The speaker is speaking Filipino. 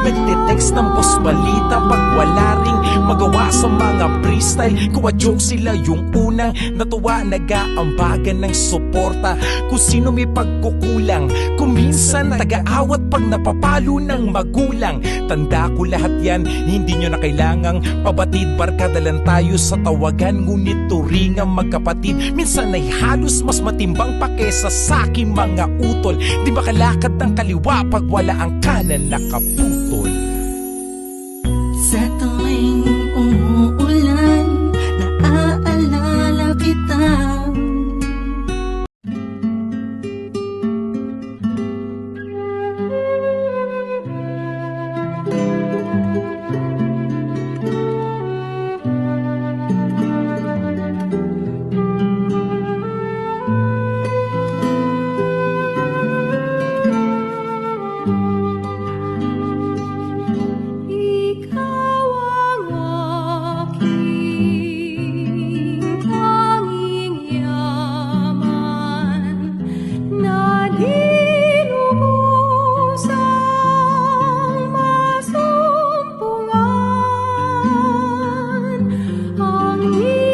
Nagte-text ng boss balita pag wala ring magawa sa mga freestyle. Kuwa joke sila yung unang natuwa, nag-aambagan ng suporta kung sino may pagkukulang, kung minsan taga-awat pag napapalo ng magulang. Tanda ko lahat yan, hindi nyo na kailangang pabatid. Barkada lang tayo sa tawagan, ngunit turingang magkapatid. Minsan ay halos mas matimbang pa kesa sa aking mga utol. Di ba kalakad ng kaliwa pag wala ang kanan nakaputol? Sa tuwing umuulan, naaalala kita. Ang